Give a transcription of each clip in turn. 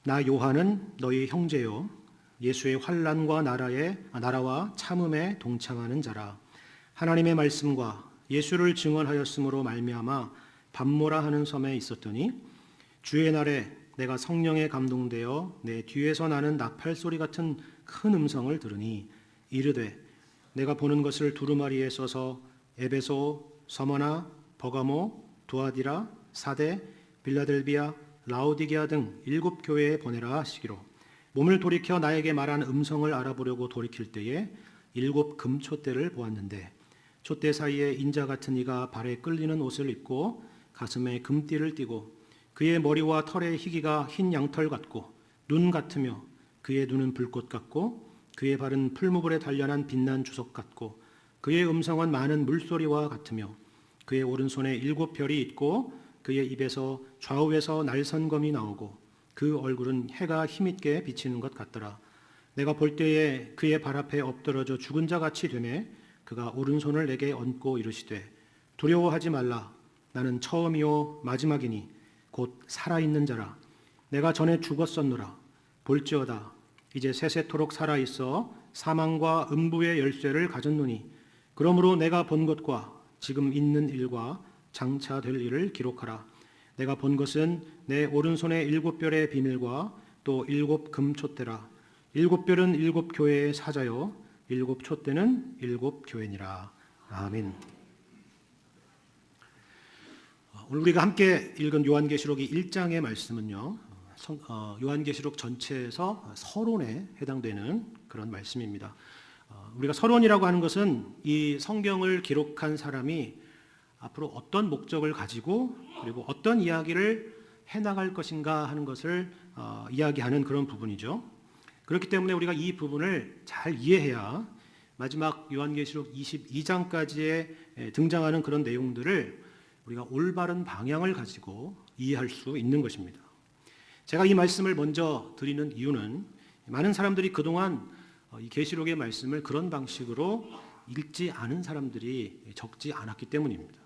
나 요한은 너희 형제요 예수의 환난과 나라와 참음에 동참하는 자라. 하나님의 말씀과 예수를 증언하였으므로 말미암아 밤모라 하는 섬에 있었더니 주의 날에 내가 성령에 감동되어 내 뒤에서 나는 나팔 소리 같은 큰 음성을 들으니 이르되 내가 보는 것을 두루마리에 써서 에베소, 서머나, 버가모, 두아디라, 사데, 빌라델비아, 라오디게아 등 7 교회에 보내라 하시기로 몸을 돌이켜 나에게 말한 음성을 알아보려고 돌이킬 때에 7 금촛대를 보았는데 촛대 사이에 인자 같은 이가 발에 끌리는 옷을 입고 가슴에 금띠를 띠고 그의 머리와 털의 희기가 흰 양털 같고 눈 같으며 그의 눈은 불꽃 같고 그의 발은 풀무불에 단련한 빛난 주석 같고 그의 음성은 많은 물소리와 같으며 그의 오른손에 7 별이 있고 그의 입에서 좌우에서 날선검이 나오고 그 얼굴은 해가 힘있게 비치는 것 같더라. 내가 볼 때에 그의 발 앞에 엎드러져 죽은 자 같이 되매 그가 오른손을 내게 얹고 이르시되 두려워하지 말라. 나는 처음이요 마지막이니 곧 살아있는 자라. 내가 전에 죽었었노라. 볼지어다 이제 세세토록 살아있어 사망과 음부의 열쇠를 가졌노니 그러므로 내가 본 것과 지금 있는 일과 장차 될 일을 기록하라. 내가 본 것은 내 오른손에 7 별의 비밀과 또 7 금촛대라. 7 별은 7 교회의 사자요 7 촛대는 7 교회니라. 아멘. 오늘 우리가 함께 읽은 요한계시록이 1장의 말씀은요, 요한계시록 전체에서 서론에 해당되는 그런 말씀입니다. 우리가 서론이라고 하는 것은 이 성경을 기록한 사람이 앞으로 어떤 목적을 가지고 그리고 어떤 이야기를 해나갈 것인가 하는 것을 이야기하는 그런 부분이죠. 그렇기 때문에 우리가 이 부분을 잘 이해해야 마지막 요한계시록 22장까지에 등장하는 그런 내용들을 우리가 올바른 방향을 가지고 이해할 수 있는 것입니다. 제가 이 말씀을 먼저 드리는 이유는 많은 사람들이 그동안 이 계시록의 말씀을 그런 방식으로 읽지 않은 사람들이 적지 않았기 때문입니다.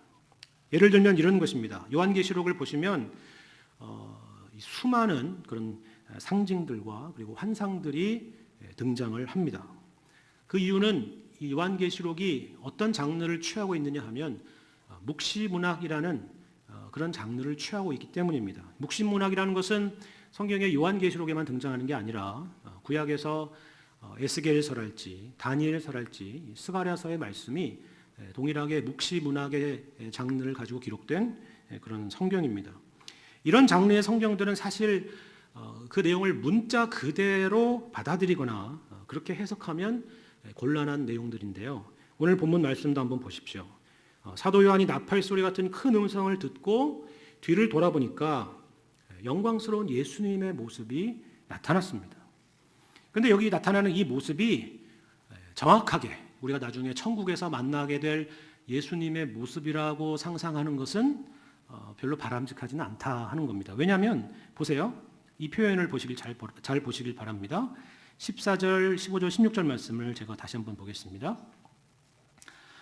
예를 들면 이런 것입니다. 요한계시록을 보시면 수많은 그런 상징들과 그리고 환상들이 등장을 합니다. 그 이유는 이 요한계시록이 어떤 장르를 취하고 있느냐 하면 묵시문학이라는 그런 장르를 취하고 있기 때문입니다. 묵시문학이라는 것은 성경의 요한계시록에만 등장하는 게 아니라 구약에서 에스겔서랄지 다니엘서랄지 스가랴서의 말씀이 동일하게 묵시문학의 장르를 가지고 기록된 그런 성경입니다. 이런 장르의 성경들은 사실 그 내용을 문자 그대로 받아들이거나 그렇게 해석하면 곤란한 내용들인데요. 오늘 본문 말씀도 한번 보십시오. 사도 요한이 나팔 소리 같은 큰 음성을 듣고 뒤를 돌아보니까 영광스러운 예수님의 모습이 나타났습니다. 그런데 여기 나타나는 이 모습이 정확하게 우리가 나중에 천국에서 만나게 될 예수님의 모습이라고 상상하는 것은 별로 바람직하지는 않다 하는 겁니다. 왜냐하면 보세요. 이 표현을 잘 보시길 바랍니다. 14절, 15절, 16절 말씀을 제가 다시 한번 보겠습니다.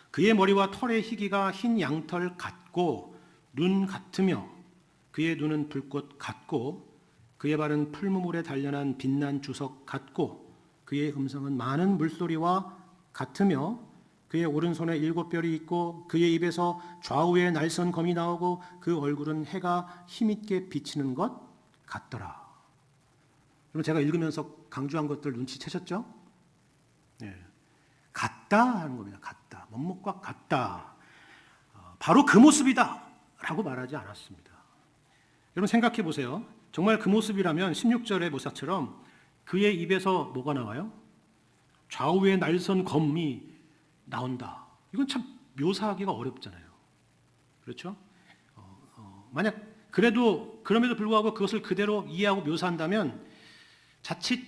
그의 머리와 털의 희기가 흰 양털 같고 눈 같으며 그의 눈은 불꽃 같고 그의 발은 풀무불에 단련한 빛난 주석 같고 그의 음성은 많은 물소리와 같으며 그의 오른손에 7 별이 있고 그의 입에서 좌우에 날선 검이 나오고 그 얼굴은 해가 힘있게 비치는 것 같더라. 그럼 제가 읽으면서 강조한 것들 눈치채셨죠? 네. 같다 하는 겁니다. 같다. 멋목과 같다. 바로 그 모습이다 라고 말하지 않았습니다. 여러분 생각해 보세요. 정말 그 모습이라면 16절의 모사처럼 그의 입에서 뭐가 나와요? 좌우에 날선 검이 나온다. 이건 참 묘사하기가 어렵잖아요. 그렇죠? 만약 그럼에도 불구하고 그것을 그대로 이해하고 묘사한다면 자칫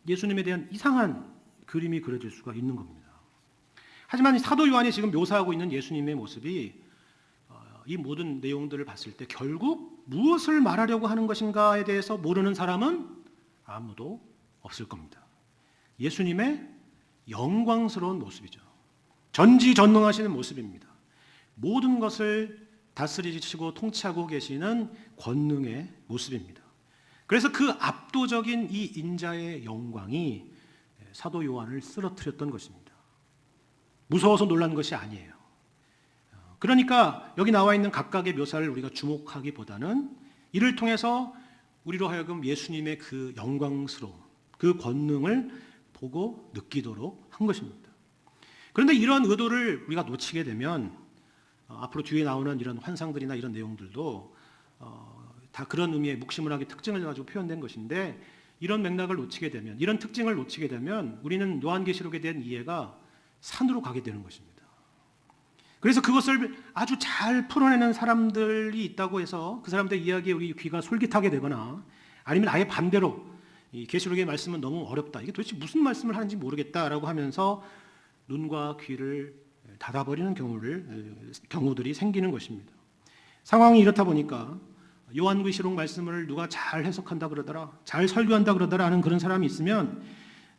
예수님에 대한 이상한 그림이 그려질 수가 있는 겁니다. 하지만 사도 요한이 지금 묘사하고 있는 예수님의 모습이 이 모든 내용들을 봤을 때 결국 무엇을 말하려고 하는 것인가에 대해서 모르는 사람은 아무도 없을 겁니다. 예수님의 영광스러운 모습이죠. 전지전능하시는 모습입니다. 모든 것을 다스리시고 통치하고 계시는 권능의 모습입니다. 그래서 그 압도적인 이 인자의 영광이 사도 요한을 쓰러뜨렸던 것입니다. 무서워서 놀란 것이 아니에요. 그러니까 여기 나와 있는 각각의 묘사를 우리가 주목하기보다는 이를 통해서 우리로 하여금 예수님의 그 영광스러움, 그 권능을 보고 느끼도록 한 것입니다. 그런데 이런 의도를 우리가 놓치게 되면 앞으로 뒤에 나오는 이런 환상들이나 이런 내용들도 다 그런 의미의 묵시문학의 특징을 가지고 표현된 것인데, 이런 맥락을 놓치게 되면, 이런 특징을 놓치게 되면 우리는 요한계시록에 대한 이해가 산으로 가게 되는 것입니다. 그래서 그것을 아주 잘 풀어내는 사람들이 있다고 해서 그 사람들의 이야기에 우리 귀가 솔깃하게 되거나, 아니면 아예 반대로 이 계시록의 말씀은 너무 어렵다, 이게 도대체 무슨 말씀을 하는지 모르겠다라고 하면서 눈과 귀를 닫아버리는 경우들이 생기는 것입니다. 상황이 이렇다 보니까 요한계시록 말씀을 누가 잘 해석한다 그러더라, 잘 설교한다 그러더라 하는 그런 사람이 있으면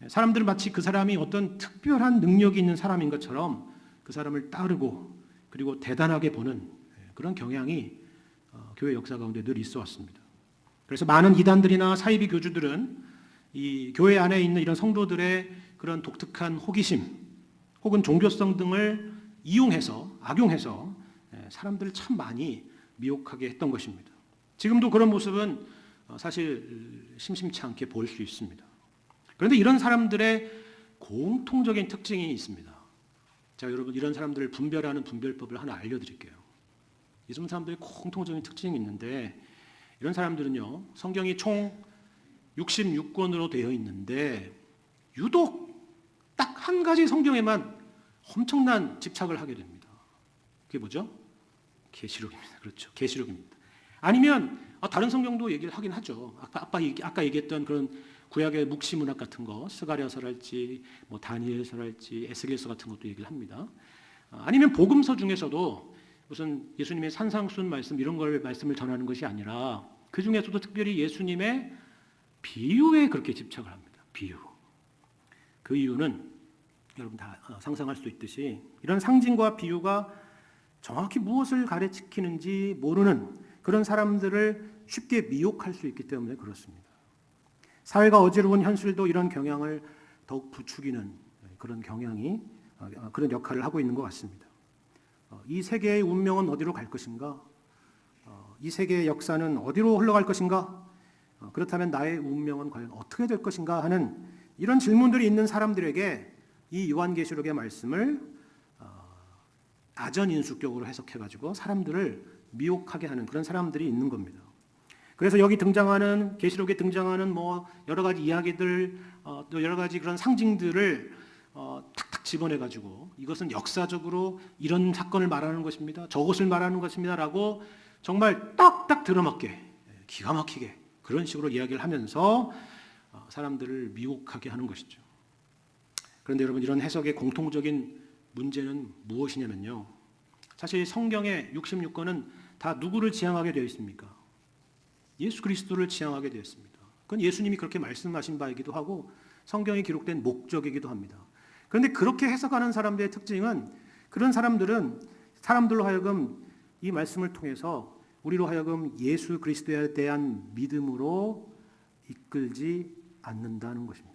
사람들은 마치 그 사람이 어떤 특별한 능력이 있는 사람인 것처럼 그 사람을 따르고 그리고 대단하게 보는 그런 경향이 교회 역사 가운데 늘 있어 왔습니다. 그래서 많은 이단들이나 사이비 교주들은 이 교회 안에 있는 이런 성도들의 그런 독특한 호기심 혹은 종교성 등을 이용해서, 악용해서 사람들을 참 많이 미혹하게 했던 것입니다. 지금도 그런 모습은 사실 심심치 않게 볼 수 있습니다. 그런데 이런 사람들의 공통적인 특징이 있습니다. 자, 여러분, 이런 사람들을 분별하는 분별법을 하나 알려드릴게요. 이런 사람들의 공통적인 특징이 있는데, 이런 사람들은요, 성경이 총 66권으로 되어 있는데 유독 딱 한 가지 성경에만 엄청난 집착을 하게 됩니다. 그게 뭐죠? 계시록입니다. 그렇죠. 계시록입니다. 아니면 다른 성경도 얘기를 하긴 하죠. 아까 얘기했던 그런 구약의 묵시문학 같은 거, 스가랴서랄지 뭐 다니엘서랄지 에스겔서 같은 것도 얘기를 합니다. 아니면 복음서 중에서도 무슨 예수님의 산상순 말씀 이런 걸 말씀을 전하는 것이 아니라 그 중에서도 특별히 예수님의 비유에 그렇게 집착을 합니다. 비유. 그 이유는 여러분 다 상상할 수 있듯이 이런 상징과 비유가 정확히 무엇을 가르치는지 모르는 그런 사람들을 쉽게 미혹할 수 있기 때문에 그렇습니다. 사회가 어지러운 현실도 이런 경향을 더욱 부추기는 그런 경향이, 그런 역할을 하고 있는 것 같습니다. 이 세계의 운명은 어디로 갈 것인가? 이 세계의 역사는 어디로 흘러갈 것인가? 그렇다면 나의 운명은 과연 어떻게 될 것인가 하는 이런 질문들이 있는 사람들에게 이 요한계시록의 말씀을 아전인수격으로 해석해가지고 사람들을 미혹하게 하는 그런 사람들이 있는 겁니다. 그래서 여기 등장하는, 계시록에 등장하는 뭐 여러 가지 이야기들, 또 여러 가지 그런 상징들을 탁탁 집어내가지고 이것은 역사적으로 이런 사건을 말하는 것입니다, 저것을 말하는 것입니다라고 정말 딱딱 들어맞게, 기가 막히게 그런 식으로 이야기를 하면서 사람들을 미혹하게 하는 것이죠. 그런데 여러분, 이런 해석의 공통적인 문제는 무엇이냐면요, 사실 성경의 66권은 다 누구를 지향하게 되어 있습니까? 예수 그리스도를 지향하게 되어 있습니다. 그건 예수님이 그렇게 말씀하신 바이기도 하고 성경에 기록된 목적이기도 합니다. 그런데 그렇게 해석하는 사람들의 특징은, 그런 사람들로 하여금 이 말씀을 통해서 우리로 하여금 예수 그리스도에 대한 믿음으로 이끌지 않는다는 것입니다.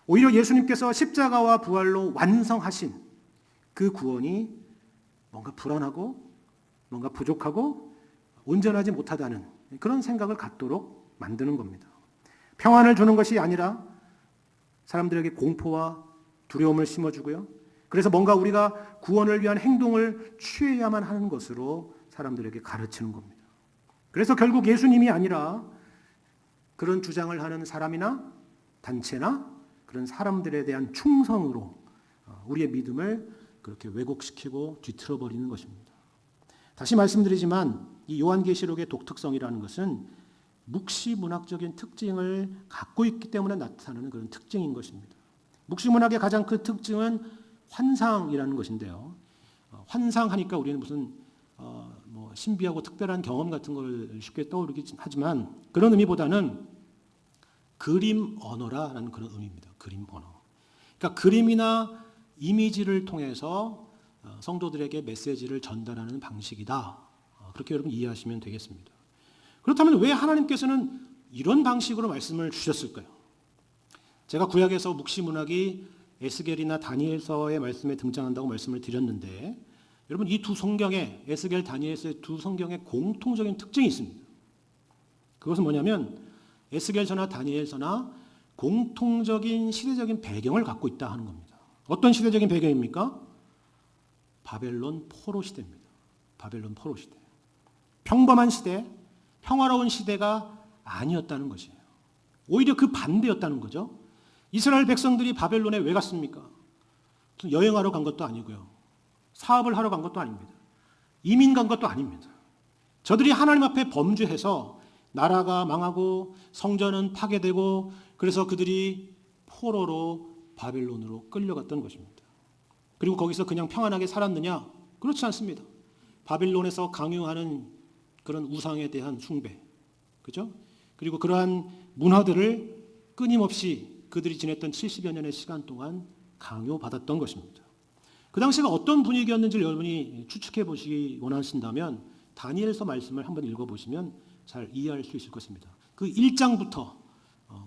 오히려 예수님께서 십자가와 부활로 완성하신 그 구원이 뭔가 불안하고 뭔가 부족하고 온전하지 못하다는 그런 생각을 갖도록 만드는 겁니다. 평안을 주는 것이 아니라 사람들에게 공포와 두려움을 심어주고요, 그래서 뭔가 우리가 구원을 위한 행동을 취해야만 하는 것으로 사람들에게 가르치는 겁니다. 그래서 결국 예수님이 아니라 그런 주장을 하는 사람이나 단체나 그런 사람들에 대한 충성으로 우리의 믿음을 그렇게 왜곡시키고 뒤틀어버리는 것입니다. 다시 말씀드리지만 이 요한계시록의 독특성이라는 것은 묵시문학적인 특징을 갖고 있기 때문에 나타나는 그런 특징인 것입니다. 묵시문학의 가장 큰 특징은 환상이라는 것인데요, 환상하니까 우리는 무슨 뭐 신비하고 특별한 경험 같은 걸 쉽게 떠오르긴 하지만 그런 의미보다는 그림 언어라는 그런 의미입니다. 그림 언어. 그러니까 그림이나 이미지를 통해서 성도들에게 메시지를 전달하는 방식이다. 그렇게 여러분 이해하시면 되겠습니다. 그렇다면 왜 하나님께서는 이런 방식으로 말씀을 주셨을까요? 제가 구약에서 묵시문학이 에스겔이나 다니엘서의 말씀에 등장한다고 말씀을 드렸는데 여러분 이 두 성경에 에스겔, 다니엘서의 두 성경에 공통적인 특징이 있습니다. 그것은 뭐냐면 에스겔서나 다니엘서나 공통적인 시대적인 배경을 갖고 있다 하는 겁니다. 어떤 시대적인 배경입니까? 바벨론 포로 시대입니다. 바벨론 포로 시대. 평범한 시대, 평화로운 시대가 아니었다는 것이에요. 오히려 그 반대였다는 거죠. 이스라엘 백성들이 바벨론에 왜 갔습니까? 여행하러 간 것도 아니고요. 사업을 하러 간 것도 아닙니다. 이민 간 것도 아닙니다. 저들이 하나님 앞에 범죄해서 나라가 망하고 성전은 파괴되고 그래서 그들이 포로로 바벨론으로 끌려갔던 것입니다. 그리고 거기서 그냥 평안하게 살았느냐? 그렇지 않습니다. 바빌론에서 강요하는 그런 우상에 대한 숭배, 그죠? 그리고 그러한 문화들을 끊임없이 그들이 지냈던 70여 년의 시간 동안 강요받았던 것입니다. 그 당시가 어떤 분위기였는지를 여러분이 추측해 보시기 원하신다면 다니엘서 말씀을 한번 읽어보시면 잘 이해할 수 있을 것입니다. 그 1장부터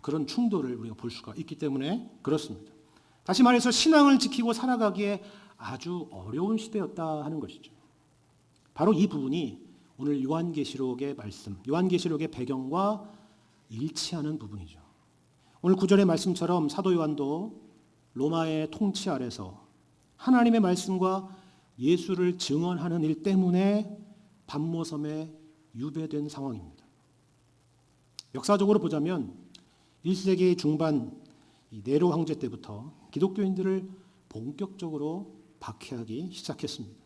그런 충돌을 우리가 볼 수가 있기 때문에 그렇습니다. 다시 말해서 신앙을 지키고 살아가기에 아주 어려운 시대였다 하는 것이죠. 바로 이 부분이 오늘 요한계시록의 말씀, 요한계시록의 배경과 일치하는 부분이죠. 오늘 9절의 말씀처럼 사도 요한도 로마의 통치 아래서 하나님의 말씀과 예수를 증언하는 일 때문에 반모섬에 유배된 상황입니다. 역사적으로 보자면 1세기 중반 네로 황제 때부터 기독교인들을 본격적으로 박해하기 시작했습니다.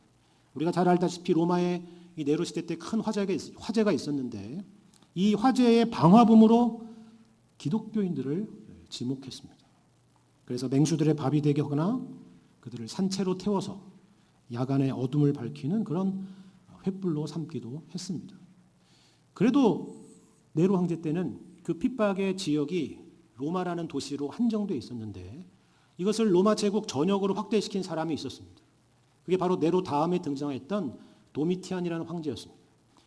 우리가 잘 알다시피 로마의 이 네로 시대 때 큰 화재가 있었는데 이 화재의 방화범으로 기독교인들을 지목했습니다. 그래서 맹수들의 밥이 되게 하거나 그들을 산채로 태워서 야간의 어둠을 밝히는 그런 횃불로 삼기도 했습니다. 그래도 네로 황제 때는 그 핍박의 지역이 로마라는 도시로 한정되어 있었는데 이것을 로마 제국 전역으로 확대시킨 사람이 있었습니다. 그게 바로 네로 다음에 등장했던 도미티안이라는 황제였습니다.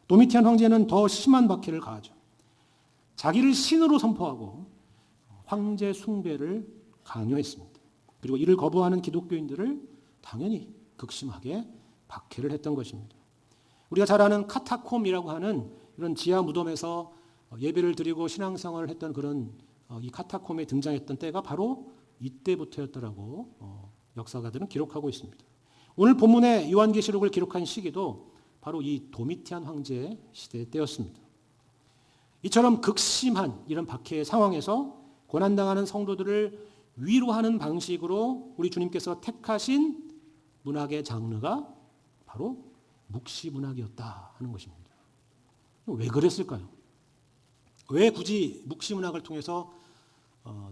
도미티안 황제는 더 심한 박해를 가하죠. 자기를 신으로 선포하고 황제 숭배를 강요했습니다. 그리고 이를 거부하는 기독교인들을 당연히 극심하게 박해를 했던 것입니다. 우리가 잘 아는 카타콤이라고 하는 이런 지하 무덤에서 예배를 드리고 신앙생활을 했던 그런 이 카타콤에 등장했던 때가 바로 이때부터였다라고 역사가들은 기록하고 있습니다. 오늘 본문의 요한계시록을 기록한 시기도 바로 이 도미티안 황제의 시대 때였습니다. 이처럼 극심한 이런 박해의 상황에서 고난당하는 성도들을 위로하는 방식으로 우리 주님께서 택하신 문학의 장르가 바로 묵시문학이었다 하는 것입니다. 왜 그랬을까요? 왜 굳이 묵시문학을 통해서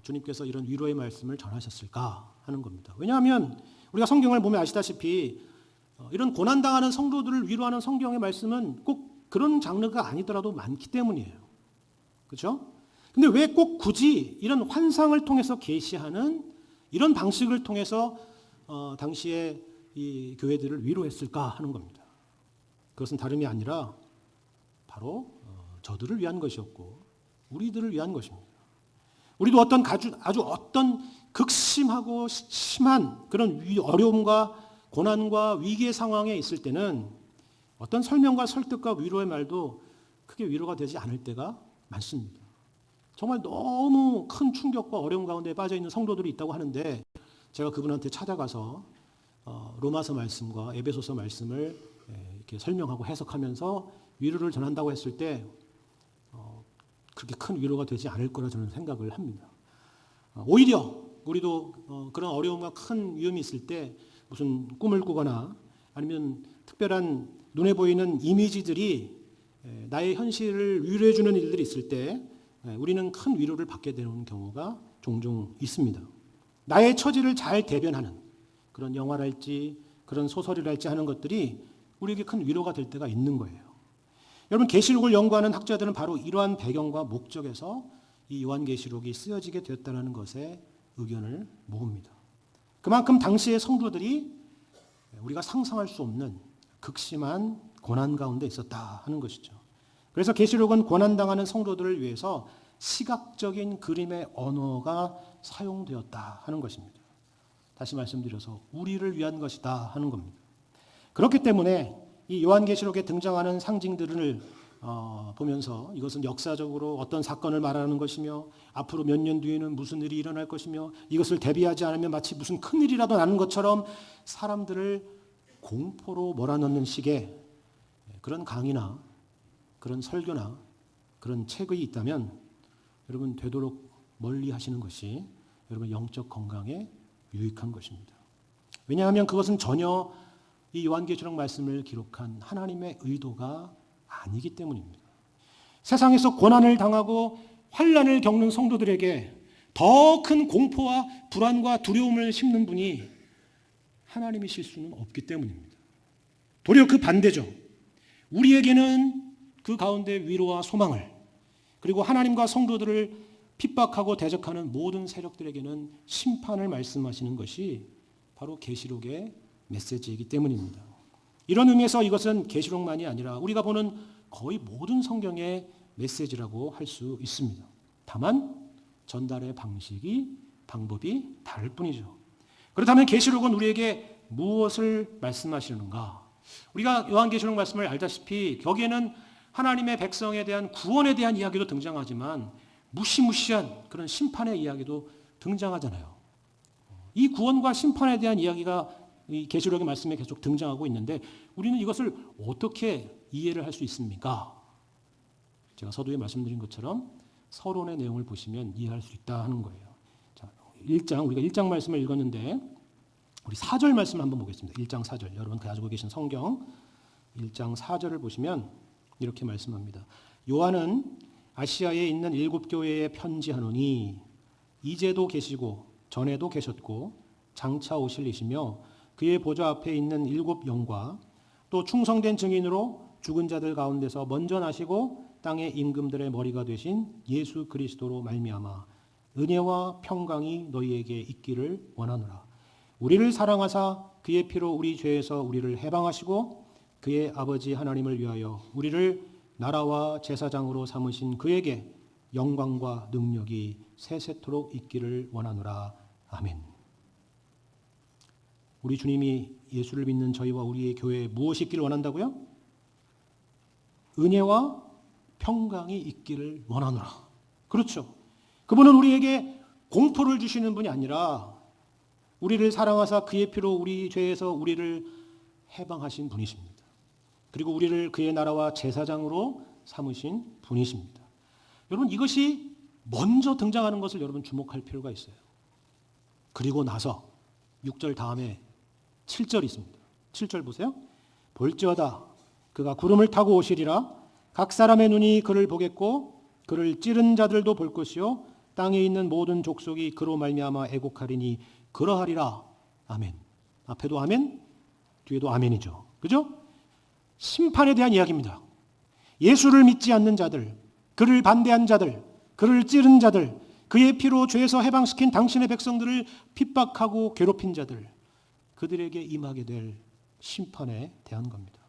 주님께서 이런 위로의 말씀을 전하셨을까 하는 겁니다. 왜냐하면 우리가 성경을 보면 아시다시피 이런 고난당하는 성도들을 위로하는 성경의 말씀은 꼭 그런 장르가 아니더라도 많기 때문이에요. 그렇죠? 근데 왜 꼭 굳이 이런 환상을 통해서 계시하는 이런 방식을 통해서 당시에 이 교회들을 위로했을까 하는 겁니다. 그것은 다름이 아니라 바로 저들을 위한 것이었고 우리들을 위한 것입니다. 우리도 아주 어떤 극심하고 심한 그런 어려움과 고난과 위기의 상황에 있을 때는 어떤 설명과 설득과 위로의 말도 크게 위로가 되지 않을 때가 많습니다. 정말 너무 큰 충격과 어려움 가운데 빠져 있는 성도들이 있다고 하는데 제가 그분한테 찾아가서 로마서 말씀과 에베소서 말씀을 이렇게 설명하고 해석하면서 위로를 전한다고 했을 때 그렇게 큰 위로가 되지 않을 거라 저는 생각을 합니다. 오히려 우리도 그런 어려움과 큰 위험이 있을 때 무슨 꿈을 꾸거나 아니면 특별한 눈에 보이는 이미지들이 나의 현실을 위로해 주는 일들이 있을 때 우리는 큰 위로를 받게 되는 경우가 종종 있습니다. 나의 처지를 잘 대변하는 그런 영화랄지 그런 소설이랄지 하는 것들이 우리에게 큰 위로가 될 때가 있는 거예요. 여러분 계시록을 연구하는 학자들은 바로 이러한 배경과 목적에서 이 요한계시록이 쓰여지게 되었다는 것에 의견을 모읍니다. 그만큼 당시의 성도들이 우리가 상상할 수 없는 극심한 고난 가운데 있었다 하는 것이죠. 그래서 계시록은 고난당하는 성도들을 위해서 시각적인 그림의 언어가 사용되었다 하는 것입니다. 다시 말씀드려서 우리를 위한 것이다 하는 겁니다. 그렇기 때문에 이 요한계시록에 등장하는 상징들을 보면서 이것은 역사적으로 어떤 사건을 말하는 것이며 앞으로 몇 년 뒤에는 무슨 일이 일어날 것이며 이것을 대비하지 않으면 마치 무슨 큰일이라도 나는 것처럼 사람들을 공포로 몰아넣는 식의 그런 강의나 그런 설교나 그런 책이 있다면 여러분 되도록 멀리 하시는 것이 여러분 영적 건강에 유익한 것입니다. 왜냐하면 그것은 전혀 이 요한계시록 말씀을 기록한 하나님의 의도가 아니기 때문입니다. 세상에서 고난을 당하고 환난을 겪는 성도들에게 더 큰 공포와 불안과 두려움을 심는 분이 하나님이실 수는 없기 때문입니다. 도리어 그 반대죠. 우리에게는 그 가운데 위로와 소망을, 그리고 하나님과 성도들을 핍박하고 대적하는 모든 세력들에게는 심판을 말씀하시는 것이 바로 계시록의 메시지이기 때문입니다. 이런 의미에서 이것은 계시록만이 아니라 우리가 보는 거의 모든 성경의 메시지라고 할 수 있습니다. 다만 전달의 방법이 다를 뿐이죠. 그렇다면 계시록은 우리에게 무엇을 말씀하시는가? 우리가 요한계시록 말씀을 알다시피 거기에는 하나님의 백성에 대한 구원에 대한 이야기도 등장하지만 무시무시한 그런 심판의 이야기도 등장하잖아요. 이 구원과 심판에 대한 이야기가 이 계시록의 말씀에 계속 등장하고 있는데 우리는 이것을 어떻게 이해를 할 수 있습니까? 제가 서두에 말씀드린 것처럼 서론의 내용을 보시면 이해할 수 있다 하는 거예요. 자, 우리가 1장 말씀을 읽었는데 우리 4절 말씀을 한번 보겠습니다. 1장 4절. 여러분 가지고 계신 성경 1장 4절을 보시면 이렇게 말씀합니다. 요한은 아시아에 있는 7교회에 편지하노니 이제도 계시고 전에도 계셨고 장차 오실 이시며 그의 보좌 앞에 있는 7 영과 또 충성된 증인으로 죽은 자들 가운데서 먼저 나시고 땅의 임금들의 머리가 되신 예수 그리스도로 말미암아 은혜와 평강이 너희에게 있기를 원하노라. 우리를 사랑하사 그의 피로 우리 죄에서 우리를 해방하시고 그의 아버지 하나님을 위하여 우리를 나라와 제사장으로 삼으신 그에게 영광과 능력이 세세토록 있기를 원하노라. 아멘. 우리 주님이 예수를 믿는 저희와 우리의 교회에 무엇이 있기를 원한다고요? 은혜와 평강이 있기를 원하노라. 그렇죠. 그분은 우리에게 공포를 주시는 분이 아니라 우리를 사랑하사 그의 피로 우리 죄에서 우리를 해방하신 분이십니다. 그리고 우리를 그의 나라와 제사장으로 삼으신 분이십니다. 여러분 이것이 먼저 등장하는 것을 여러분 주목할 필요가 있어요. 그리고 나서 6절 다음에 7절이 있습니다. 7절 보세요. 볼지어다 그가 구름을 타고 오시리라. 각 사람의 눈이 그를 보겠고 그를 찌른 자들도 볼 것이요 땅에 있는 모든 족속이 그로 말미암아 애곡하리니 그러하리라. 아멘. 앞에도 아멘, 뒤에도 아멘이죠. 그죠? 심판에 대한 이야기입니다. 예수를 믿지 않는 자들, 그를 반대한 자들, 그를 찌른 자들, 그의 피로 죄에서 해방시킨 당신의 백성들을 핍박하고 괴롭힌 자들, 그들에게 임하게 될 심판에 대한 겁니다.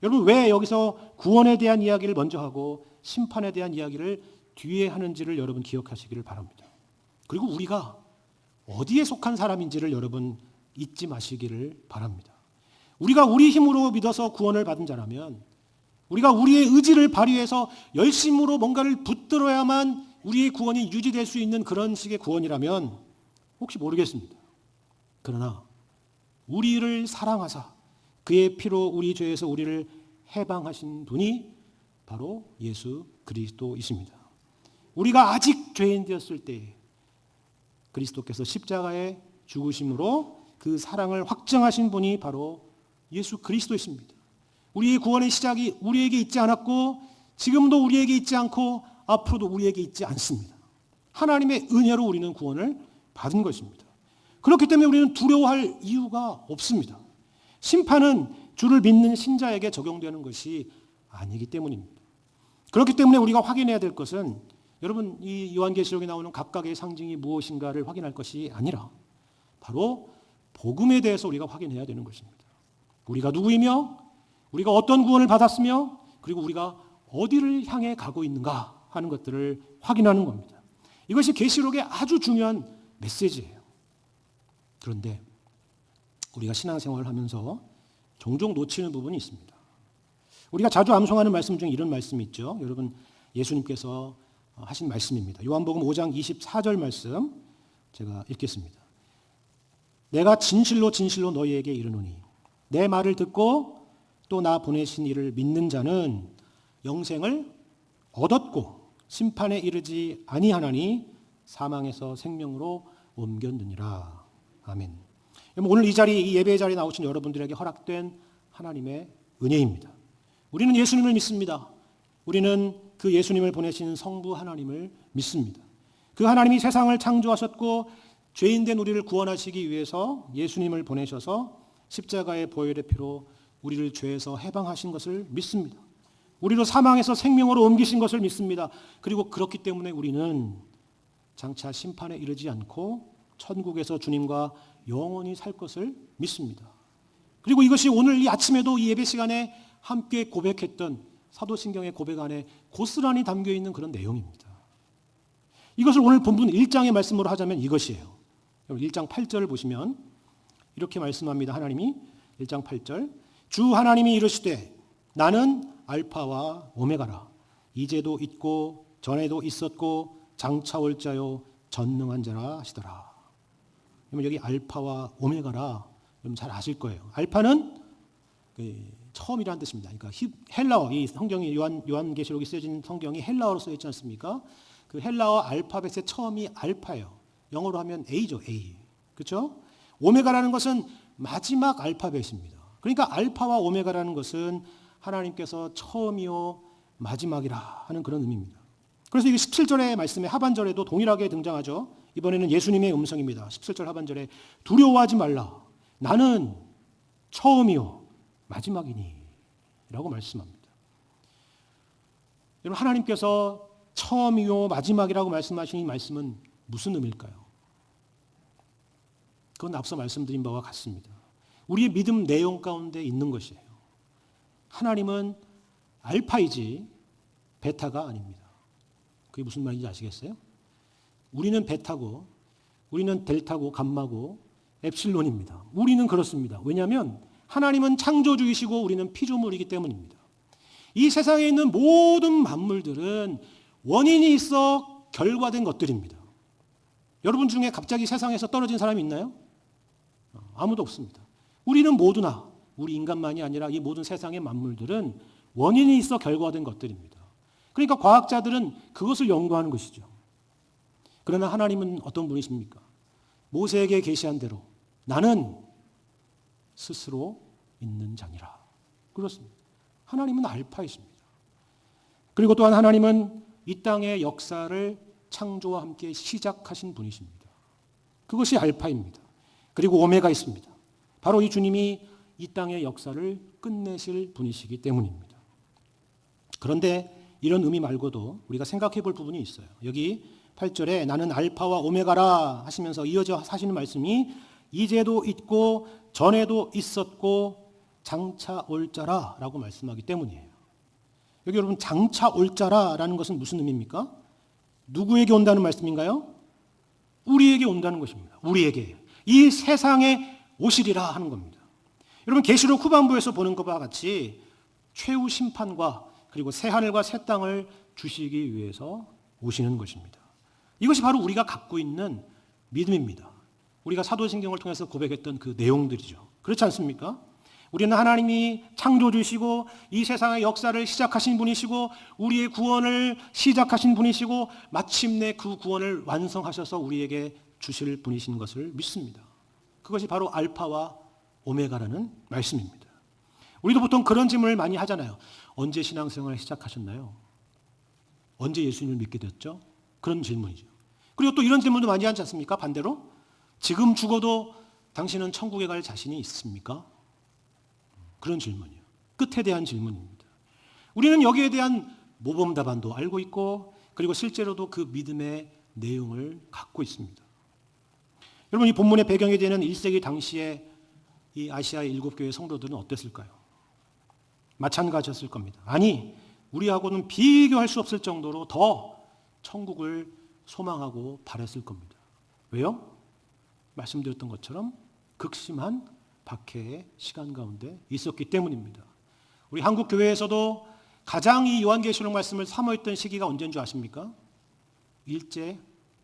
여러분 왜 여기서 구원에 대한 이야기를 먼저 하고 심판에 대한 이야기를 뒤에 하는지를 여러분 기억하시기를 바랍니다. 그리고 우리가 어디에 속한 사람인지를 여러분 잊지 마시기를 바랍니다. 우리가 우리 힘으로 믿어서 구원을 받은 자라면 우리가 우리의 의지를 발휘해서 열심으로 뭔가를 붙들어야만 우리의 구원이 유지될 수 있는 그런 식의 구원이라면 혹시 모르겠습니다. 그러나 우리를 사랑하사 그의 피로 우리 죄에서 우리를 해방하신 분이 바로 예수 그리스도이십니다. 우리가 아직 죄인 되었을 때 그리스도께서 십자가에 죽으심으로 그 사랑을 확정하신 분이 바로 예수 그리스도이십니다. 우리의 구원의 시작이 우리에게 있지 않았고 지금도 우리에게 있지 않고 앞으로도 우리에게 있지 않습니다. 하나님의 은혜로 우리는 구원을 받은 것입니다. 그렇기 때문에 우리는 두려워할 이유가 없습니다. 심판은 주를 믿는 신자에게 적용되는 것이 아니기 때문입니다. 그렇기 때문에 우리가 확인해야 될 것은 여러분 이 요한계시록에 나오는 각각의 상징이 무엇인가를 확인할 것이 아니라 바로 복음에 대해서 우리가 확인해야 되는 것입니다. 우리가 누구이며 우리가 어떤 구원을 받았으며 그리고 우리가 어디를 향해 가고 있는가 하는 것들을 확인하는 겁니다. 이것이 계시록의 아주 중요한 메시지예요. 그런데 우리가 신앙생활을 하면서 종종 놓치는 부분이 있습니다. 우리가 자주 암송하는 말씀 중에 이런 말씀이 있죠. 여러분, 예수님께서 하신 말씀입니다. 요한복음 5장 24절 말씀 제가 읽겠습니다. 내가 진실로 진실로 너희에게 이르노니 내 말을 듣고 또 나 보내신 이를 믿는 자는 영생을 얻었고 심판에 이르지 아니하나니 사망에서 생명으로 옮겼느니라. 아멘. 오늘 이 자리, 이 예배의 자리에 나오신 여러분들에게 허락된 하나님의 은혜입니다. 우리는 예수님을 믿습니다. 우리는 그 예수님을 보내신 성부 하나님을 믿습니다. 그 하나님이 세상을 창조하셨고 죄인된 우리를 구원하시기 위해서 예수님을 보내셔서 십자가의 보혈의 피로 우리를 죄에서 해방하신 것을 믿습니다. 우리를 사망에서 생명으로 옮기신 것을 믿습니다. 그리고 그렇기 때문에 우리는 장차 심판에 이르지 않고 천국에서 주님과 영원히 살 것을 믿습니다. 그리고 이것이 오늘 이 아침에도 이 예배 시간에 함께 고백했던 사도신경의 고백 안에 고스란히 담겨있는 그런 내용입니다. 이것을 오늘 본문 1장의 말씀으로 하자면 이것이에요. 1장 8절을 보시면 이렇게 말씀합니다. 하나님이 1장 8절 주 하나님이 이르시되 나는 알파와 오메가라 이제도 있고 전에도 있었고 장차 올 자요 전능한 자라 하시더라. 여기 알파와 오메가라 여러분 잘 아실 거예요. 알파는 처음이라는 뜻입니다. 그러니까 헬라어, 이 성경이 요한계시록이 쓰여진 성경이 헬라어로 쓰여 있지 않습니까? 그 헬라어 알파벳의 처음이 알파예요. 영어로 하면 A죠, A. 그렇죠? 오메가라는 것은 마지막 알파벳입니다. 그러니까 알파와 오메가라는 것은 하나님께서 처음이요 마지막이라 하는 그런 의미입니다. 그래서 이게 17절의 말씀의 하반절에도 동일하게 등장하죠. 이번에는 예수님의 음성입니다. 17절 하반절에 두려워하지 말라. 나는 처음이요 마지막이니 라고 말씀합니다. 여러분, 하나님께서 처음이요 마지막이라고 말씀하신 이 말씀은 무슨 의미일까요? 그건 앞서 말씀드린 바와 같습니다. 우리의 믿음 내용 가운데 있는 것이에요. 하나님은 알파이지 베타가 아닙니다. 그게 무슨 말인지 아시겠어요? 우리는 베타고 우리는 델타고 감마고 엡실론입니다. 우리는 그렇습니다. 왜냐하면 하나님은 창조주이시고 우리는 피조물이기 때문입니다. 이 세상에 있는 모든 만물들은 원인이 있어 결과된 것들입니다. 여러분 중에 갑자기 세상에서 떨어진 사람이 있나요? 아무도 없습니다. 우리는 모두나 우리 인간만이 아니라 이 모든 세상의 만물들은 원인이 있어 결과된 것들입니다. 그러니까 과학자들은 그것을 연구하는 것이죠. 그러나 하나님은 어떤 분이십니까? 모세에게 계시한 대로 나는 스스로 있는 자니라. 그렇습니다. 하나님은 알파이십니다. 그리고 또한 하나님은 이 땅의 역사를 창조와 함께 시작하신 분이십니다. 그것이 알파입니다. 그리고 오메가 있습니다. 바로 이 주님이 이 땅의 역사를 끝내실 분이시기 때문입니다. 그런데 이런 의미 말고도 우리가 생각해 볼 부분이 있어요. 여기 8절에 나는 알파와 오메가라 하시면서 이어져 하시는 말씀이 이제도 있고 전에도 있었고 장차 올 자라 라고 말씀하기 때문이에요. 여기 여러분 장차 올 자라라는 것은 무슨 의미입니까? 누구에게 온다는 말씀인가요? 우리에게 온다는 것입니다. 우리에게. 이 세상에 오시리라 하는 겁니다. 여러분 계시록 후반부에서 보는 것과 같이 최후 심판과 그리고 새 하늘과 새 땅을 주시기 위해서 오시는 것입니다. 이것이 바로 우리가 갖고 있는 믿음입니다. 우리가 사도신경을 통해서 고백했던 그 내용들이죠. 그렇지 않습니까? 우리는 하나님이 창조주시고 이 세상의 역사를 시작하신 분이시고 우리의 구원을 시작하신 분이시고 마침내 그 구원을 완성하셔서 우리에게 주실 분이신 것을 믿습니다. 그것이 바로 알파와 오메가라는 말씀입니다. 우리도 보통 그런 질문을 많이 하잖아요. 언제 신앙생활을 시작하셨나요? 언제 예수님을 믿게 됐죠? 그런 질문이죠. 그리고 또 이런 질문도 많이 하지 않습니까? 반대로 지금 죽어도 당신은 천국에 갈 자신이 있습니까? 그런 질문이에요. 끝에 대한 질문입니다. 우리는 여기에 대한 모범 답안도 알고 있고 그리고 실제로도 그 믿음의 내용을 갖고 있습니다. 여러분 이 본문의 배경이 되는 1세기 당시에 이 아시아의 7교회 성도들은 어땠을까요? 마찬가지였을 겁니다. 아니 우리하고는 비교할 수 없을 정도로 더 천국을 소망하고 바랬을 겁니다. 왜요? 말씀드렸던 것처럼 극심한 박해의 시간 가운데 있었기 때문입니다. 우리 한국 교회에서도 가장 이 요한계시록 말씀을 사모했던 시기가 언제인 줄 아십니까? 일제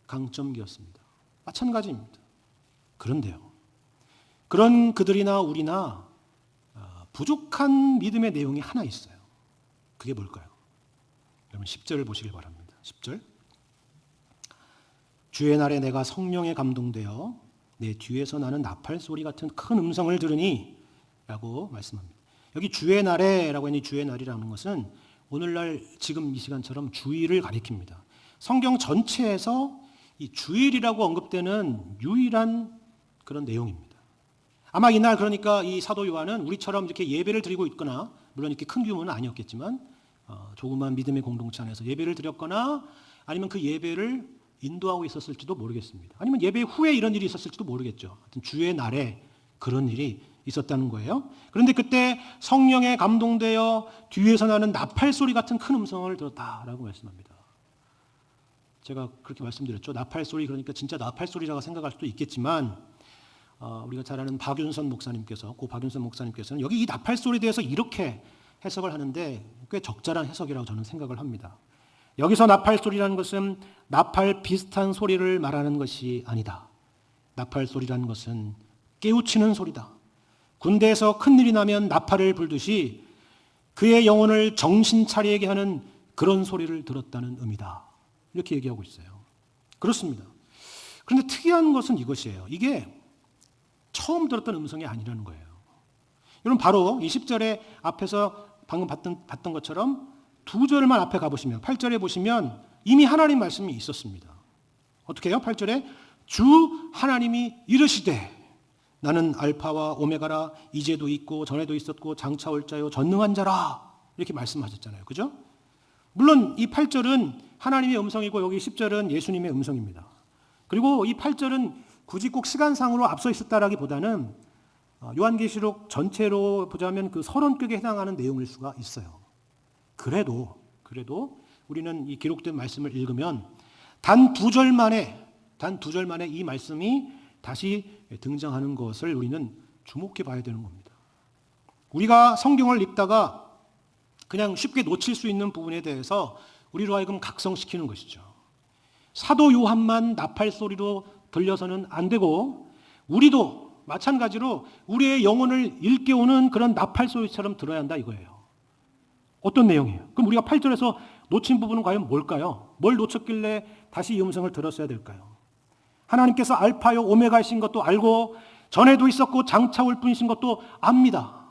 강점기였습니다. 마찬가지입니다. 그런데요, 그런 그들이나 우리나 부족한 믿음의 내용이 하나 있어요. 그게 뭘까요? 여러분 10절을 보시길 바랍니다. 10절. 주의 날에 내가 성령에 감동되어 내 뒤에서 나는 나팔 소리 같은 큰 음성을 들으니 라고 말씀합니다. 여기 주의 날에라고 하니 주의 날이라는 것은 오늘날 지금 이 시간처럼 주일을 가리킵니다. 성경 전체에서 이 주일이라고 언급되는 유일한 그런 내용입니다. 아마 이날 그러니까 이 사도 요한은 우리처럼 이렇게 예배를 드리고 있거나 물론 이렇게 큰 규모는 아니었겠지만 조그만 믿음의 공동체 안에서 예배를 드렸거나 아니면 그 예배를 인도하고 있었을지도 모르겠습니다. 아니면 예배 후에 이런 일이 있었을지도 모르겠죠. 하여튼 주의 날에 그런 일이 있었다는 거예요. 그런데 그때 성령에 감동되어 뒤에서 나는 나팔 소리 같은 큰 음성을 들었다라고 말씀합니다. 제가 그렇게 말씀드렸죠. 나팔 소리 그러니까 진짜 나팔 소리라고 생각할 수도 있겠지만 우리가 잘 아는 박윤선 목사님께서 고 박윤선 목사님께서는 여기 이 나팔 소리에 대해서 이렇게 해석을 하는데 꽤 적절한 해석이라고 저는 생각을 합니다. 여기서 나팔 소리라는 것은 나팔 비슷한 소리를 말하는 것이 아니다. 나팔 소리라는 것은 깨우치는 소리다. 군대에서 큰일이 나면 나팔을 불듯이 그의 영혼을 정신 차리게 하는 그런 소리를 들었다는 의미다. 이렇게 얘기하고 있어요. 그렇습니다. 그런데 특이한 것은 이것이에요. 이게 처음 들었던 음성이 아니라는 거예요. 여러분 바로 이 10절에 앞에서 방금 봤던 것처럼 두 절만 앞에 가보시면 8절에 보시면 이미 하나님 말씀이 있었습니다. 어떻게 해요? 8절에 주 하나님이 이르시되 나는 알파와 오메가라 이제도 있고 전에도 있었고 장차 올 자요 전능한 자라 이렇게 말씀하셨잖아요. 그죠? 물론 이 8절은 하나님의 음성이고 여기 10절은 예수님의 음성입니다. 그리고 이 8절은 굳이 꼭 시간상으로 앞서 있었다라기보다는 요한계시록 전체로 보자면 그 서론격에 해당하는 내용일 수가 있어요. 그래도 우리는 이 기록된 말씀을 읽으면 단 두 절 만에 이 말씀이 다시 등장하는 것을 우리는 주목해 봐야 되는 겁니다. 우리가 성경을 읽다가 그냥 쉽게 놓칠 수 있는 부분에 대해서 우리로 하여금 각성시키는 것이죠. 사도 요한만 나팔 소리로 들려서는 안 되고 우리도 마찬가지로 우리의 영혼을 일깨우는 그런 나팔 소리처럼 들어야 한다 이거예요. 어떤 내용이에요? 그럼 우리가 8절에서 놓친 부분은 과연 뭘까요? 뭘 놓쳤길래 다시 이 음성을 들었어야 될까요? 하나님께서 알파요 오메가이신 것도 알고 전에도 있었고 장차 올 분이신 것도 압니다.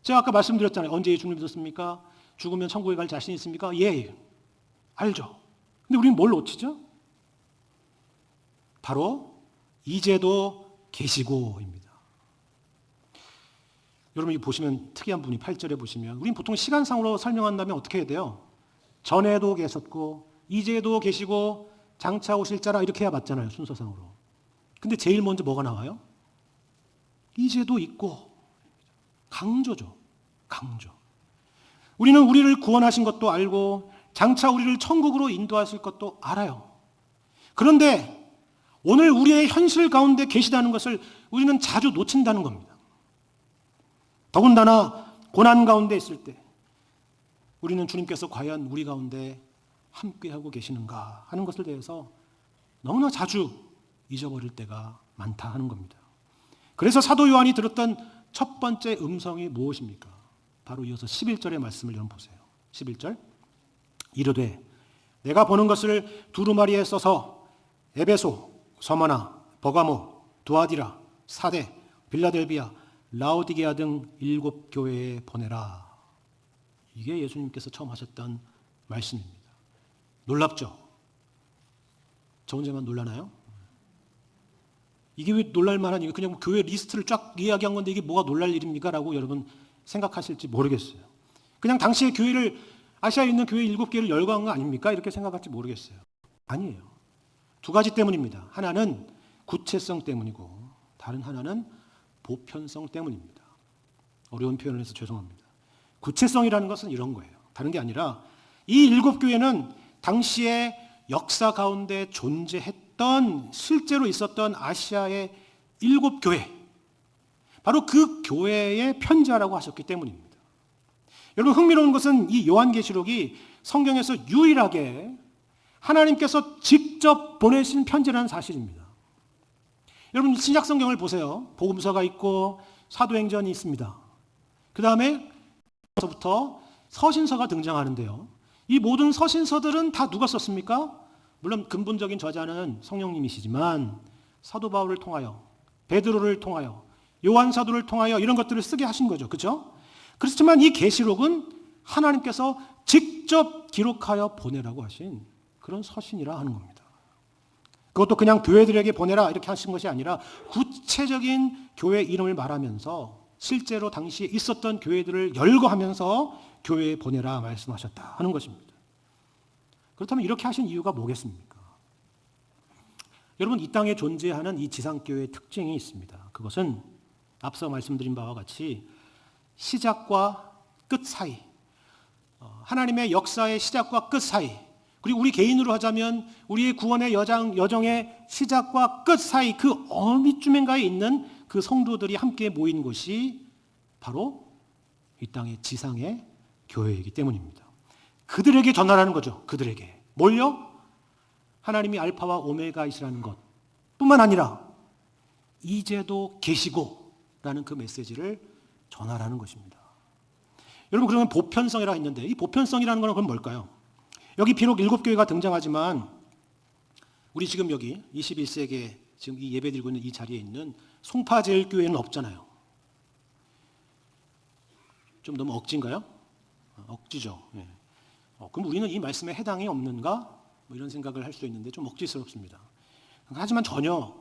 제가 아까 말씀드렸잖아요. 언제 예수님 믿었습니까? 죽으면 천국에 갈 자신 있습니까? 예, 알죠. 근데 우리는 뭘 놓치죠? 바로 이제도 계시고입니다. 여러분 이 보시면 특이한 분이 8절에 보시면 우리는 보통 시간상으로 설명한다면 어떻게 해야 돼요? 전에도 계셨고 이제도 계시고 장차 오실 자라 이렇게 해야 맞잖아요. 순서상으로. 근데 제일 먼저 뭐가 나와요? 이제도 있고 강조죠. 강조. 우리는 우리를 구원하신 것도 알고 장차 우리를 천국으로 인도하실 것도 알아요. 그런데 오늘 우리의 현실 가운데 계시다는 것을 우리는 자주 놓친다는 겁니다. 더군다나 고난 가운데 있을 때 우리는 주님께서 과연 우리 가운데 함께하고 계시는가 하는 것을 대해서 너무나 자주 잊어버릴 때가 많다 하는 겁니다. 그래서 사도 요한이 들었던 첫 번째 음성이 무엇입니까? 바로 이어서 11절의 말씀을 좀 보세요. 11절 이르되 내가 보는 것을 두루마리에 써서 에베소, 서머나, 버가모, 두아디라, 사대, 빌라델비아, 라오디게아 등 7 교회에 보내라. 이게 예수님께서 처음 하셨던 말씀입니다. 놀랍죠? 저 혼자만 놀라나요? 이게 왜 놀랄만한 이거 그냥 교회 리스트를 쫙 이야기한 건데 이게 뭐가 놀랄 일입니까? 라고 여러분 생각하실지 모르겠어요. 그냥 당시에 교회를 아시아에 있는 교회 7개를 열거한 거 아닙니까? 이렇게 생각할지 모르겠어요. 아니에요. 두 가지 때문입니다. 하나는 구체성 때문이고 다른 하나는 보편성 때문입니다. 어려운 표현을 해서 죄송합니다. 구체성이라는 것은 이런 거예요. 다른 게 아니라 이 7 교회는 당시에 역사 가운데 존재했던 실제로 있었던 아시아의 7교회, 바로 그 교회에 편지하라고 하셨기 때문입니다. 여러분, 흥미로운 것은 이 요한계시록이 성경에서 유일하게 하나님께서 직접 보내신 편지라는 사실입니다. 여러분, 신약 성경을 보세요. 복음서가 있고 사도행전이 있습니다. 그 다음에 부터 서신서가 등장하는데요. 이 모든 서신서들은 다 누가 썼습니까? 물론 근본적인 저자는 성령님이시지만 사도 바울을 통하여, 베드로를 통하여, 요한 사도를 통하여 이런 것들을 쓰게 하신 거죠. 그렇죠? 그렇지만 이 계시록은 하나님께서 직접 기록하여 보내라고 하신 그런 서신이라 하는 겁니다. 그것도 그냥 교회들에게 보내라 이렇게 하신 것이 아니라 구체적인 교회 이름을 말하면서 실제로 당시에 있었던 교회들을 열거하면서 교회에 보내라 말씀하셨다 하는 것입니다. 그렇다면 이렇게 하신 이유가 뭐겠습니까? 여러분, 이 땅에 존재하는 이 지상교회의 특징이 있습니다. 그것은 앞서 말씀드린 바와 같이 시작과 끝 사이, 하나님의 역사의 시작과 끝 사이, 그리고 우리 개인으로 하자면 우리의 구원의 여정의 시작과 끝 사이 그 어디쯤인가에 있는 그 성도들이 함께 모인 곳이 바로 이 땅의 지상의 교회이기 때문입니다. 그들에게 전하라는 거죠. 그들에게. 뭘요? 하나님이 알파와 오메가이시라는 것 뿐만 아니라 이제도 계시고 라는 그 메시지를 전하라는 것입니다. 여러분, 그러면 보편성이라 했는데 이 보편성이라는 건 그럼 뭘까요? 여기 비록 7교회가 등장하지만 우리 지금 여기 21세기에 지금 이 예배드리고 있는 이 자리에 있는 송파제일교회는 없잖아요. 좀 너무 억지인가요? 억지죠. 예. 그럼 우리는 이 말씀에 해당이 없는가? 뭐 이런 생각을 할 수 있는데 좀 억지스럽습니다. 하지만 전혀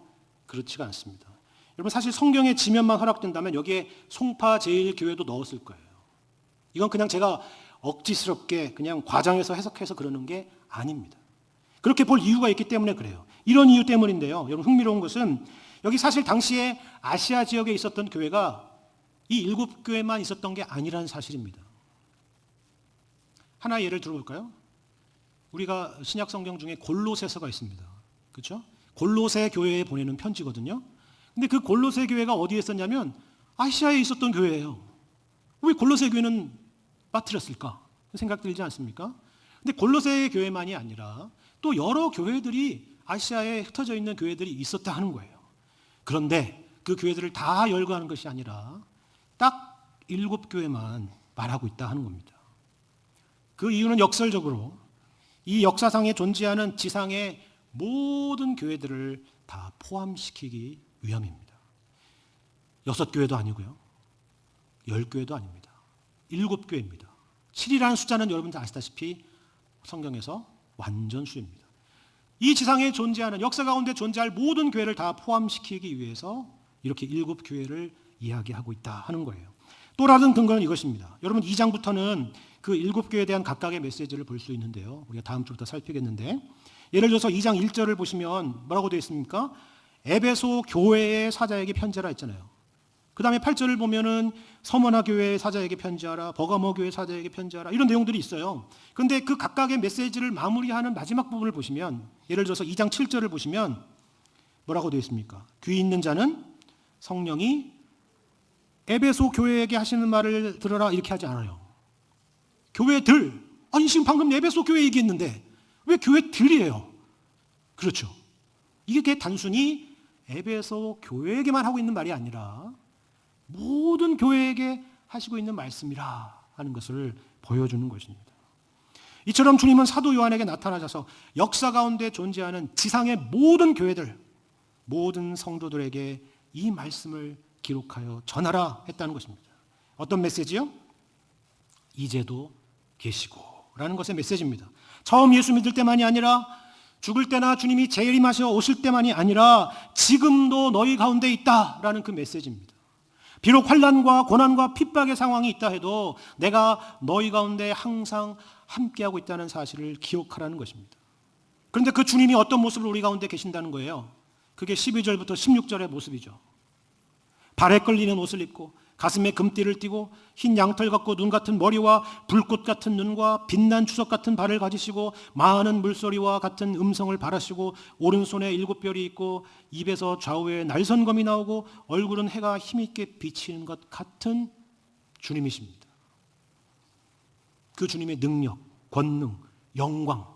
그렇지가 않습니다. 여러분, 사실 성경의 지면만 허락된다면 여기에 송파제일교회도 넣었을 거예요. 이건 그냥 제가 억지스럽게 그냥 과장해서 해석해서 그러는 게 아닙니다. 그렇게 볼 이유가 있기 때문에 그래요. 이런 이유 때문인데요. 여러분, 흥미로운 것은 여기 사실 당시에 아시아 지역에 있었던 교회가 이 7교회만 있었던 게 아니라는 사실입니다. 하나의 예를 들어볼까요? 우리가 신약 성경 중에 골로새서가 있습니다. 그렇죠? 골로새 교회에 보내는 편지거든요. 근데 그 골로새 교회가 어디에 있었냐면 아시아에 있었던 교회예요. 왜 골로새 교회는 빠뜨렸을까? 생각 들지 않습니까? 근데 골로새 교회만이 아니라 또 여러 교회들이 아시아에 흩어져 있는 교회들이 있었다 하는 거예요. 그런데 그 교회들을 다 열거하는 것이 아니라 딱 7교회만 말하고 있다 하는 겁니다. 그 이유는 역설적으로 이 역사상에 존재하는 지상의 모든 교회들을 다 포함시키기 위함입니다. 6교회도 아니고요. 10교회도 아닙니다. 7교회입니다. 7이라는 숫자는 여러분 다 아시다시피 성경에서 완전수입니다. 이 지상에 존재하는 역사 가운데 존재할 모든 교회를 다 포함시키기 위해서 이렇게 7교회를 이야기하고 있다 하는 거예요. 또 다른 근거는 이것입니다. 여러분, 2장부터는 그 7교회에 대한 각각의 메시지를 볼 수 있는데요. 우리가 다음 주부터 살피겠는데, 예를 들어서 2장 1절을 보시면 뭐라고 되어 있습니까? 에베소 교회의 사자에게 편지하라 했잖아요. 그 다음에 8절을 보면은 서머나 교회의 사자에게 편지하라, 버가모 교회 사자에게 편지하라, 이런 내용들이 있어요. 그런데 그 각각의 메시지를 마무리하는 마지막 부분을 보시면, 예를 들어서 2장 7절을 보시면 뭐라고 되어 있습니까? 귀 있는 자는 성령이 에베소 교회에게 하시는 말을 들어라 이렇게 하지 않아요. 교회들, 아니 지금 방금 에베소 교회 얘기했는데 왜 교회들이에요? 그렇죠. 이게 단순히 에베소 교회에게만 하고 있는 말이 아니라 모든 교회에게 하시고 있는 말씀이라 하는 것을 보여주는 것입니다. 이처럼 주님은 사도 요한에게 나타나셔서 역사 가운데 존재하는 지상의 모든 교회들, 모든 성도들에게 이 말씀을 기록하여 전하라 했다는 것입니다. 어떤 메시지요? 이제도 계시고 라는 것의 메시지입니다. 처음 예수 믿을 때만이 아니라 죽을 때나 주님이 재림하셔 오실 때만이 아니라 지금도 너희 가운데 있다라는 그 메시지입니다. 비록 환난과 고난과 핍박의 상황이 있다 해도 내가 너희 가운데 항상 함께하고 있다는 사실을 기억하라는 것입니다. 그런데 그 주님이 어떤 모습으로 우리 가운데 계신다는 거예요? 그게 12절부터 16절의 모습이죠. 발에 끌리는 옷을 입고 가슴에 금띠를 띠고 흰 양털 같고 눈 같은 머리와 불꽃 같은 눈과 빛난 추석 같은 발을 가지시고 많은 물소리와 같은 음성을 발하시고 오른손에 7별이 있고 입에서 좌우에 날선검이 나오고 얼굴은 해가 힘있게 비치는 것 같은 주님이십니다. 그 주님의 능력, 권능, 영광,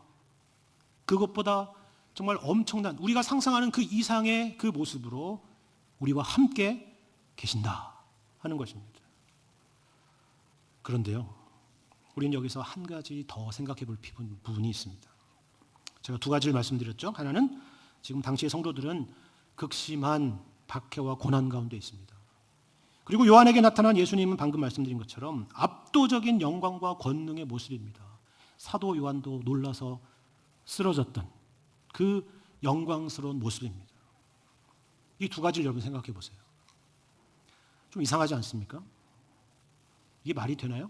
그것보다 정말 엄청난, 우리가 상상하는 그 이상의 그 모습으로 우리와 함께 계신다 하는 것입니다. 그런데요, 우리는 여기서 한 가지 더 생각해 볼 부분이 있습니다. 제가 두 가지를 말씀드렸죠. 하나는 지금 당시의 성도들은 극심한 박해와 고난 가운데 있습니다. 그리고 요한에게 나타난 예수님은 방금 말씀드린 것처럼 압도적인 영광과 권능의 모습입니다. 사도 요한도 놀라서 쓰러졌던 그 영광스러운 모습입니다. 이 두 가지를 여러분 생각해 보세요. 좀 이상하지 않습니까? 이게 말이 되나요?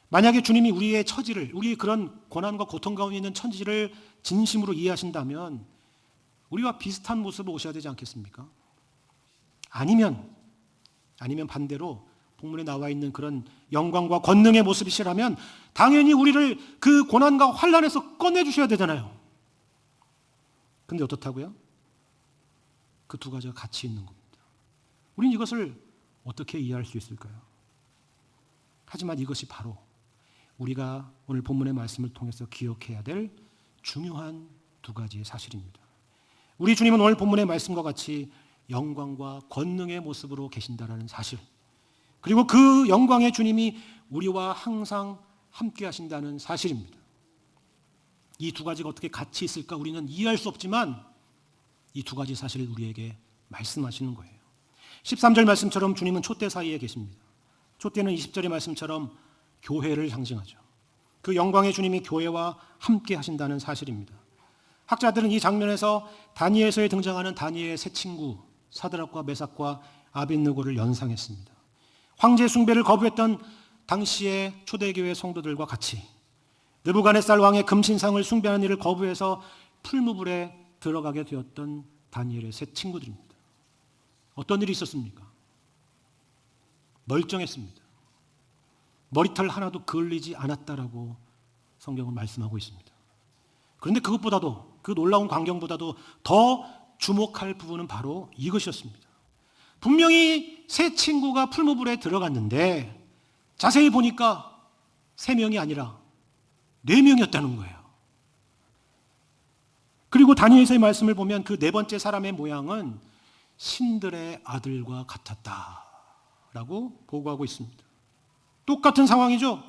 만약에 주님이 우리의 처지를, 우리의 그런 고난과 고통 가운데 있는 처지를 진심으로 이해하신다면 우리와 비슷한 모습을 오셔야 되지 않겠습니까? 아니면 반대로 본문에 나와 있는 그런 영광과 권능의 모습이시라면 당연히 우리를 그 고난과 환난에서 꺼내주셔야 되잖아요. 근데 어떻다고요? 그 두 가지가 같이 있는 겁니다. 우리는 이것을 어떻게 이해할 수 있을까요? 하지만 이것이 바로 우리가 오늘 본문의 말씀을 통해서 기억해야 될 중요한 두 가지의 사실입니다. 우리 주님은 오늘 본문의 말씀과 같이 영광과 권능의 모습으로 계신다라는 사실, 그리고 그 영광의 주님이 우리와 항상 함께 하신다는 사실입니다. 이 두 가지가 어떻게 같이 있을까 우리는 이해할 수 없지만 이 두 가지 사실을 우리에게 말씀하시는 거예요. 13절 말씀처럼 주님은 촛대 사이에 계십니다. 촛대는 20절의 말씀처럼 교회를 상징하죠. 그 영광의 주님이 교회와 함께 하신다는 사실입니다. 학자들은 이 장면에서 다니엘서에 등장하는 다니엘의 세 친구 사드락과 메삭과 아벳느고를 연상했습니다. 황제 숭배를 거부했던 당시의 초대교회 성도들과 같이 느부갓네살 왕의 금신상을 숭배하는 일을 거부해서 풀무불에 들어가게 되었던 다니엘의 세 친구들입니다. 어떤 일이 있었습니까? 멀쩡했습니다. 머리털 하나도 그을리지 않았다라고 성경은 말씀하고 있습니다. 그런데 그것보다도, 그 놀라운 광경보다도 더 주목할 부분은 바로 이것이었습니다. 분명히 세 친구가 풀무불에 들어갔는데 자세히 보니까 3명이 아니라 4명이었다는 거예요. 그리고 다니엘서의 말씀을 보면 그 네 번째 사람의 모양은 신들의 아들과 같았다라고 보고하고 있습니다. 똑같은 상황이죠.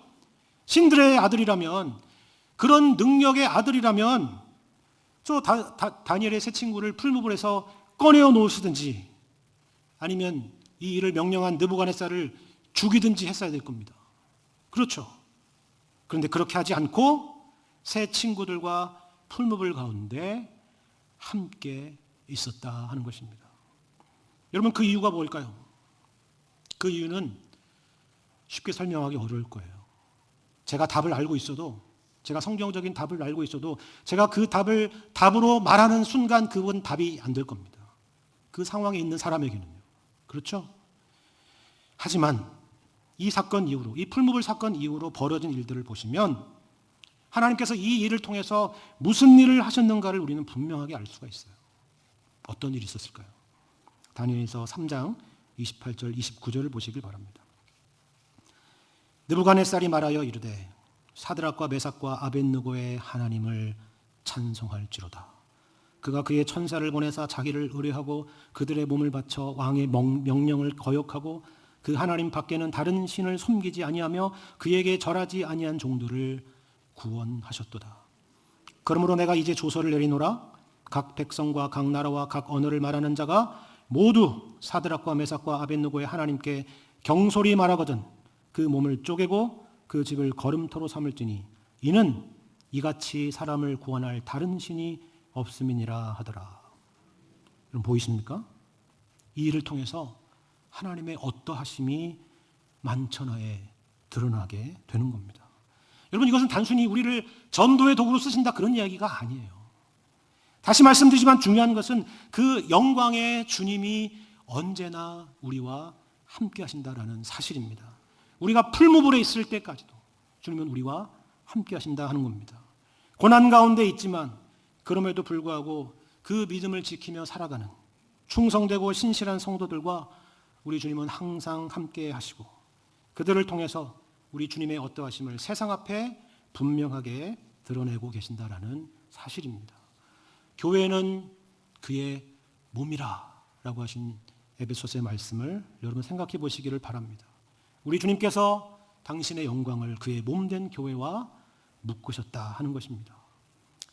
신들의 아들이라면, 그런 능력의 아들이라면 저 다니엘의 세 친구를 풀무불에서 꺼내어 놓으시든지 아니면 이 일을 명령한 느부갓네살을 죽이든지 했어야 될 겁니다. 그렇죠. 그런데 그렇게 하지 않고 세 친구들과 풀무불 가운데 함께 있었다 하는 것입니다. 여러분, 그 이유가 뭘까요? 그 이유는 쉽게 설명하기 어려울 거예요. 제가 답을 알고 있어도, 제가 성경적인 답을 알고 있어도 제가 그 답을 답으로 말하는 순간 그건 답이 안 될 겁니다. 그 상황에 있는 사람에게는요. 그렇죠? 하지만 이 사건 이후로, 이 풀무불 사건 이후로 벌어진 일들을 보시면 하나님께서 이 일을 통해서 무슨 일을 하셨는가를 우리는 분명하게 알 수가 있어요. 어떤 일이 있었을까요? 다니엘서 3장 28절 29절을 보시길 바랍니다. 느부갓네살이 말하여 이르되 사드락과 메삭과 아벳느고의 하나님을 찬송할지로다. 그가 그의 천사를 보내사 자기를 의뢰하고 그들의 몸을 바쳐 왕의 명령을 거역하고 그 하나님 밖에는 다른 신을 섬기지 아니하며 그에게 절하지 아니한 종들을 구원하셨도다. 그러므로 내가 이제 조서를 내리노라. 각 백성과 각 나라와 각 언어를 말하는 자가 모두 사드락과 메삭과 아벳느고의 하나님께 경솔히 말하거든 그 몸을 쪼개고 그 집을 걸음터로 삼을지니 이는 이같이 사람을 구원할 다른 신이 없음이니라 하더라. 여러분 보이십니까? 이 일을 통해서 하나님의 어떠하심이 만천하에 드러나게 되는 겁니다. 여러분, 이것은 단순히 우리를 전도의 도구로 쓰신다 그런 이야기가 아니에요. 다시 말씀드리지만 중요한 것은 그 영광의 주님이 언제나 우리와 함께 하신다라는 사실입니다. 우리가 풀무불에 있을 때까지도 주님은 우리와 함께 하신다 하는 겁니다. 고난 가운데 있지만 그럼에도 불구하고 그 믿음을 지키며 살아가는 충성되고 신실한 성도들과 우리 주님은 항상 함께 하시고 그들을 통해서 우리 주님의 어떠하심을 세상 앞에 분명하게 드러내고 계신다라는 사실입니다. 교회는 그의 몸이라 라고 하신 에베소서의 말씀을 여러분 생각해 보시기를 바랍니다. 우리 주님께서 당신의 영광을 그의 몸된 교회와 묶으셨다 하는 것입니다.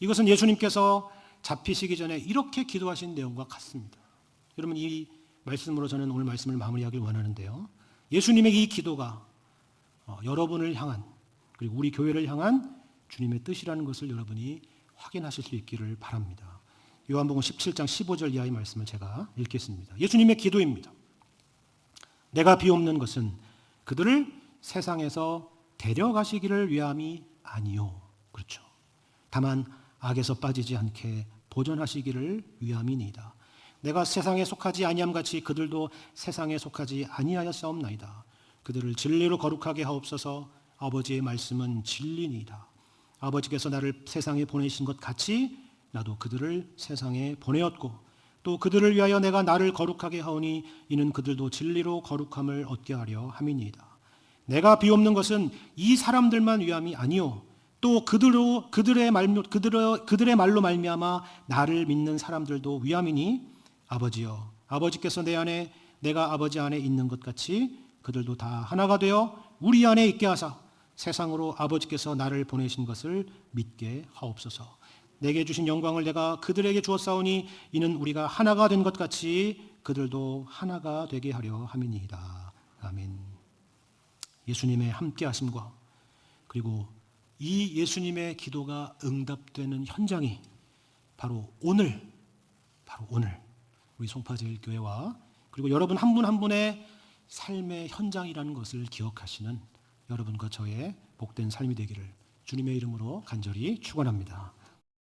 이것은 예수님께서 잡히시기 전에 이렇게 기도하신 내용과 같습니다. 여러분 이 말씀으로 저는 오늘 말씀을 마무리하길 원하는데요. 예수님의 이 기도가 여러분을 향한 그리고 우리 교회를 향한 주님의 뜻이라는 것을 여러분이 확인하실 수 있기를 바랍니다. 요한복음 17장 15절 이하의 말씀을 제가 읽겠습니다. 예수님의 기도입니다. 내가 비옵는 것은 그들을 세상에서 데려가시기를 위함이 아니요. 그렇죠. 다만 악에서 빠지지 않게 보존하시기를 위함이니이다. 내가 세상에 속하지 아니함 같이 그들도 세상에 속하지 아니하였사옵나이다. 그들을 진리로 거룩하게 하옵소서. 아버지의 말씀은 진리니이다. 아버지께서 나를 세상에 보내신 것 같이 나도 그들을 세상에 보내었고 또 그들을 위하여 내가 나를 거룩하게 하오니 이는 그들도 진리로 거룩함을 얻게 하려 함이니이다. 내가 비옵는 것은 이 사람들만 위함이 아니요 또 그들의 말로 말미암아 나를 믿는 사람들도 위함이니 아버지여 아버지께서 내 안에 내가 아버지 안에 있는 것 같이 그들도 다 하나가 되어 우리 안에 있게 하사 세상으로 아버지께서 나를 보내신 것을 믿게 하옵소서. 내게 주신 영광을 내가 그들에게 주었사오니 이는 우리가 하나가 된 것 같이 그들도 하나가 되게 하려 함이니이다. 아멘. 예수님의 함께하심과 그리고 이 예수님의 기도가 응답되는 현장이 바로 오늘 우리 송파제일교회와 그리고 여러분 한 분 한 분의 삶의 현장이라는 것을 기억하시는 여러분과 저의 복된 삶이 되기를 주님의 이름으로 간절히 축원합니다.